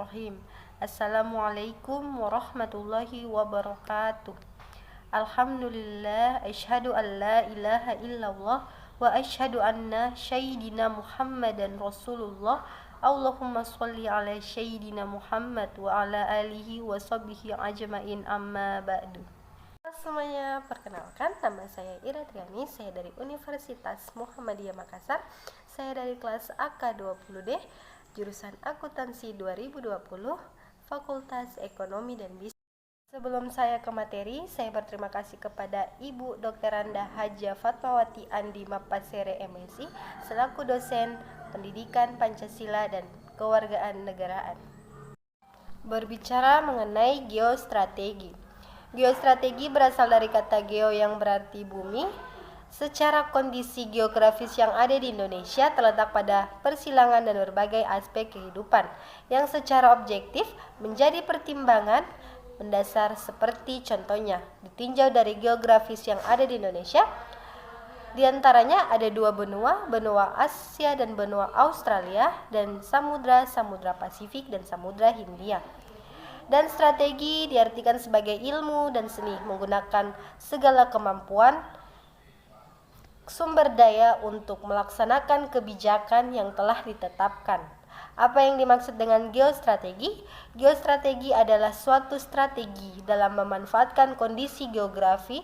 Bismillahirrahmanirrahim. Assalamualaikum warahmatullahi wabarakatuh. Alhamdulillah, asyhadu an la ilaha illallah wa asyhadu anna sayyidina Muhammadan Rasulullah. Allahumma sholli ala sayyidina Muhammad wa ala alihi wa sahbihi ajmain, amma ba'du. Semuanya, perkenalkan, nama saya Ira Triani, saya dari Universitas Muhammadiyah Makassar. Saya dari kelas AK20D, jurusan Akuntansi 2020, Fakultas Ekonomi dan Bisnis. Sebelum saya ke materi, saya berterima kasih kepada Ibu Dr. Anda Haja Fatmawati Andi Mapasere MSI selaku dosen Pendidikan Pancasila dan Kewargaan Negaraan. Berbicara mengenai geostrategi. Geostrategi berasal dari kata geo yang berarti bumi. Secara kondisi geografis yang ada di Indonesia terletak pada persilangan dan berbagai aspek kehidupan yang secara objektif menjadi pertimbangan mendasar, seperti contohnya ditinjau dari geografis yang ada di Indonesia. Di antaranya ada dua benua, benua Asia dan benua Australia, dan samudra Pasifik dan samudra Hindia. Dan strategi diartikan sebagai ilmu dan seni menggunakan segala kemampuan sumber daya untuk melaksanakan kebijakan yang telah ditetapkan. Apa yang dimaksud dengan geostrategi? Geostrategi adalah suatu strategi dalam memanfaatkan kondisi geografi,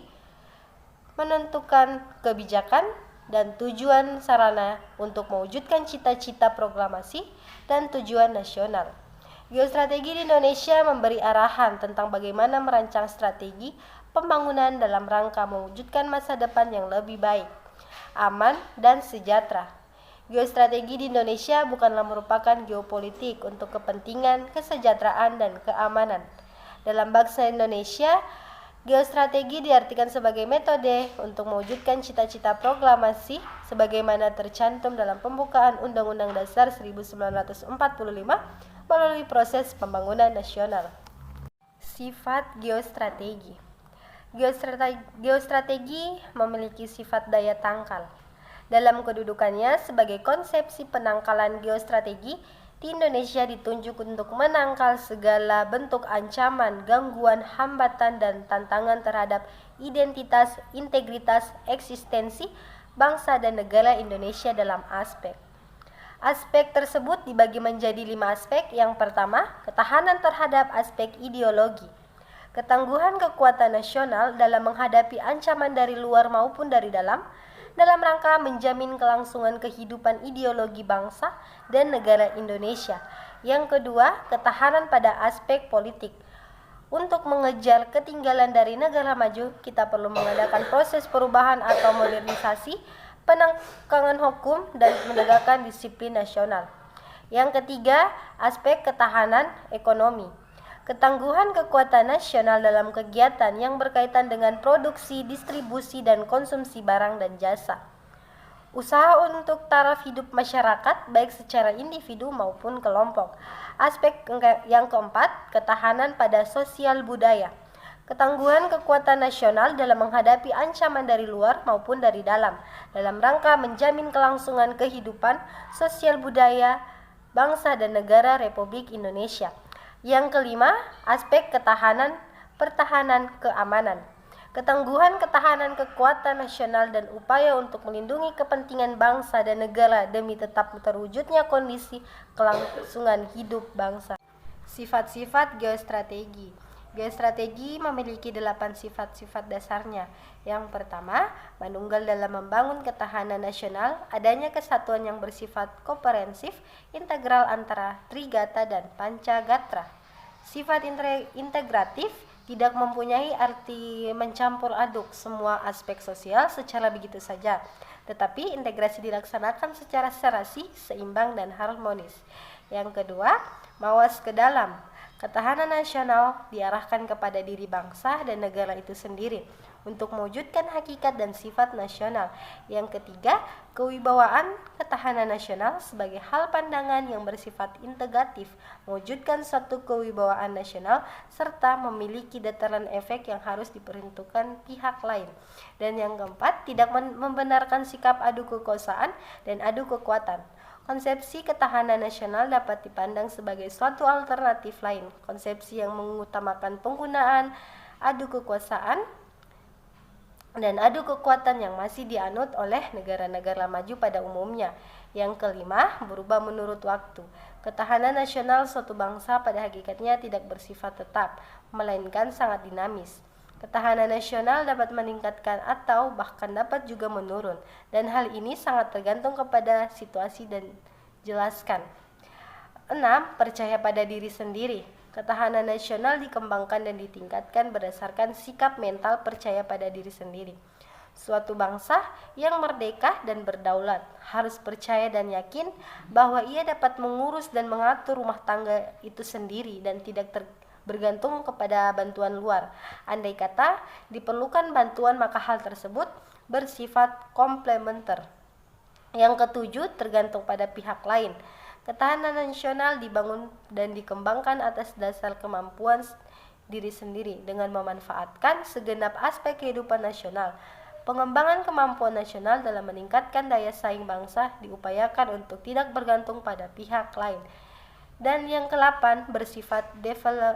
menentukan kebijakan dan tujuan sarana untuk mewujudkan cita-cita proklamasi dan tujuan nasional. Geostrategi di Indonesia memberi arahan tentang bagaimana merancang strategi pembangunan dalam rangka mewujudkan masa depan yang lebih baik, aman, dan sejahtera. Geostrategi di Indonesia bukanlah merupakan geopolitik untuk kepentingan kesejahteraan dan keamanan. Dalam bahasa Indonesia, geostrategi diartikan sebagai metode untuk mewujudkan cita-cita proklamasi sebagaimana tercantum dalam pembukaan Undang-Undang Dasar 1945 melalui proses pembangunan nasional. Sifat geostrategi. Geostrategi memiliki sifat daya tangkal. Dalam kedudukannya sebagai konsepsi penangkalan geostrategi, di Indonesia ditunjuk untuk menangkal segala bentuk ancaman, gangguan, hambatan, dan tantangan terhadap identitas, integritas, eksistensi bangsa dan negara Indonesia dalam aspek. Aspek tersebut dibagi menjadi 5 aspek. Yang pertama, ketahanan terhadap aspek ideologi. Ketangguhan kekuatan nasional dalam menghadapi ancaman dari luar maupun dari dalam rangka menjamin kelangsungan kehidupan ideologi bangsa dan negara Indonesia. Yang kedua, ketahanan pada aspek politik. Untuk mengejar ketinggalan dari negara maju, kita perlu mengadakan proses perubahan atau modernisasi, penegakan hukum, dan menegakkan disiplin nasional. Yang ketiga, aspek ketahanan ekonomi. Ketangguhan kekuatan nasional dalam kegiatan yang berkaitan dengan produksi, distribusi, dan konsumsi barang dan jasa. Usaha untuk taraf hidup masyarakat baik secara individu maupun kelompok. Aspek yang keempat, ketahanan pada sosial budaya. Ketangguhan kekuatan nasional dalam menghadapi ancaman dari luar maupun dari dalam rangka menjamin kelangsungan kehidupan sosial budaya bangsa dan negara Republik Indonesia. Yang kelima, aspek pertahanan keamanan. Ketangguhan ketahanan kekuatan nasional dan upaya untuk melindungi kepentingan bangsa dan negara demi tetap terwujudnya kondisi kelangsungan hidup bangsa. Sifat-sifat geostrategi. Geostrategi memiliki 8 sifat-sifat dasarnya. Yang pertama, manunggal dalam membangun ketahanan nasional, adanya kesatuan yang bersifat komprehensif, integral antara Trigata dan Pancagatra. Sifat integratif tidak mempunyai arti mencampur aduk semua aspek sosial secara begitu saja, tetapi integrasi dilaksanakan secara serasi, seimbang, dan harmonis. Yang kedua, mawas ke dalam. Ketahanan nasional diarahkan kepada diri bangsa dan negara itu sendiri untuk mewujudkan hakikat dan sifat nasional. Yang ketiga, kewibawaan ketahanan nasional sebagai hal pandangan yang bersifat integratif, mewujudkan suatu kewibawaan nasional serta memiliki dataran efek yang harus diperhitungkan pihak lain. Dan yang keempat, tidak membenarkan sikap adu kekuasaan dan adu kekuatan. Konsepsi ketahanan nasional dapat dipandang sebagai suatu alternatif lain, konsepsi yang mengutamakan penggunaan adu kekuasaan dan adu kekuatan yang masih dianut oleh negara-negara maju pada umumnya. Yang kelima, berubah menurut waktu. Ketahanan nasional suatu bangsa pada hakikatnya tidak bersifat tetap, melainkan sangat dinamis. Ketahanan nasional dapat meningkatkan atau bahkan dapat juga menurun, dan hal ini sangat tergantung kepada situasi dan jelaskan. 6. Percaya pada diri sendiri. Ketahanan nasional dikembangkan dan ditingkatkan berdasarkan sikap mental percaya pada diri sendiri. Suatu bangsa yang merdeka dan berdaulat harus percaya dan yakin bahwa ia dapat mengurus dan mengatur rumah tangga itu sendiri dan tidak bergantung kepada bantuan luar. Andai kata diperlukan bantuan, maka hal tersebut bersifat komplementer. Yang ketujuh, tergantung pada pihak lain. Ketahanan nasional dibangun dan dikembangkan atas dasar kemampuan diri sendiri dengan memanfaatkan segenap aspek kehidupan nasional. Pengembangan kemampuan nasional dalam meningkatkan daya saing bangsa diupayakan untuk tidak bergantung pada pihak lain. Dan yang ke-8 bersifat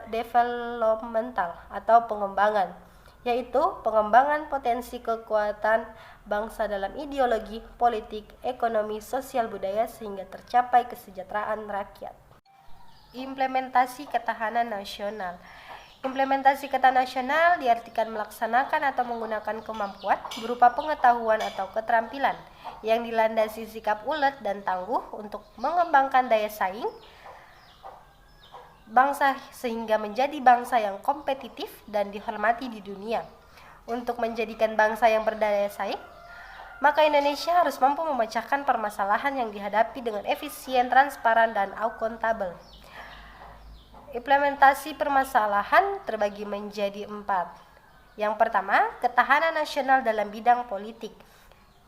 developmental atau pengembangan, yaitu pengembangan potensi kekuatan bangsa dalam ideologi, politik, ekonomi, sosial, budaya sehingga tercapai kesejahteraan rakyat. Implementasi ketahanan nasional. Implementasi ketahanan nasional diartikan melaksanakan atau menggunakan kemampuan berupa pengetahuan atau keterampilan yang dilandasi sikap ulet dan tangguh untuk mengembangkan daya saing bangsa sehingga menjadi bangsa yang kompetitif dan dihormati di dunia. Untuk menjadikan bangsa yang berdaya saing, maka Indonesia harus mampu memecahkan permasalahan yang dihadapi dengan efisien, transparan, dan akuntabel. Implementasi permasalahan terbagi menjadi 4. Yang pertama, ketahanan nasional dalam bidang politik.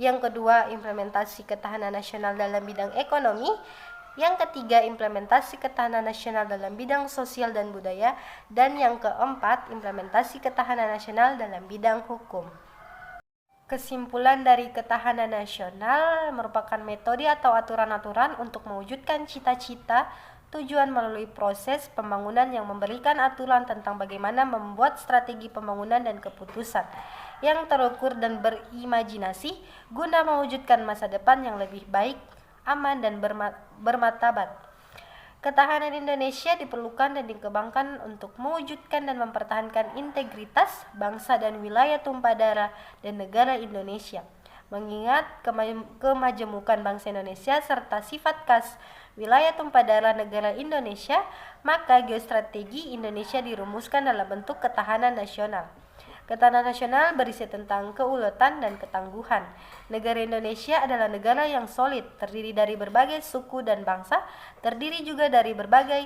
Yang kedua, implementasi ketahanan nasional dalam bidang ekonomi. Yang ketiga, implementasi ketahanan nasional dalam bidang sosial dan budaya. Dan yang keempat, implementasi ketahanan nasional dalam bidang hukum. Kesimpulan dari ketahanan nasional merupakan metode atau aturan-aturan untuk mewujudkan cita-cita, tujuan melalui proses pembangunan yang memberikan aturan tentang bagaimana membuat strategi pembangunan dan keputusan yang terukur dan berimajinasi guna mewujudkan masa depan yang lebih baik, aman, dan bermartabat. Ketahanan Indonesia diperlukan dan dikembangkan untuk mewujudkan dan mempertahankan integritas bangsa dan wilayah tumpah darah dan negara Indonesia. Mengingat kemajemukan bangsa Indonesia serta sifat khas wilayah tumpah darah negara Indonesia, maka geostrategi Indonesia dirumuskan dalam bentuk ketahanan nasional. Ketahanan nasional berisi tentang keuletan dan ketangguhan. Negara Indonesia adalah negara yang solid, terdiri dari berbagai suku dan bangsa, terdiri juga dari berbagai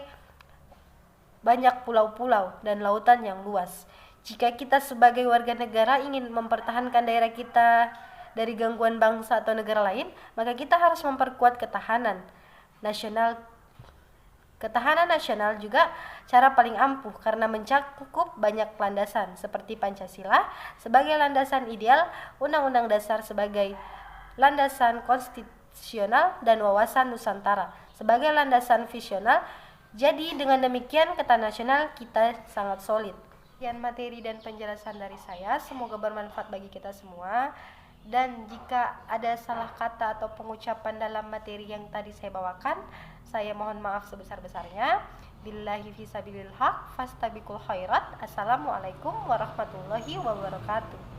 banyak pulau-pulau dan lautan yang luas. Jika kita sebagai warga negara ingin mempertahankan daerah kita dari gangguan bangsa atau negara lain, maka kita harus memperkuat ketahanan nasional. Ketahanan nasional juga cara paling ampuh karena mencakup banyak landasan seperti Pancasila sebagai landasan ideal, Undang-Undang Dasar sebagai landasan konstitusional, dan wawasan Nusantara sebagai landasan visional. Jadi dengan demikian ketahanan nasional kita sangat solid. Sekian materi dan penjelasan dari saya, semoga bermanfaat bagi kita semua. Dan jika ada salah kata atau pengucapan dalam materi yang tadi saya bawakan, saya mohon maaf sebesar-besarnya. Billahi fisabilil haq fastabiqul khairat. Assalamualaikum warahmatullahi wabarakatuh.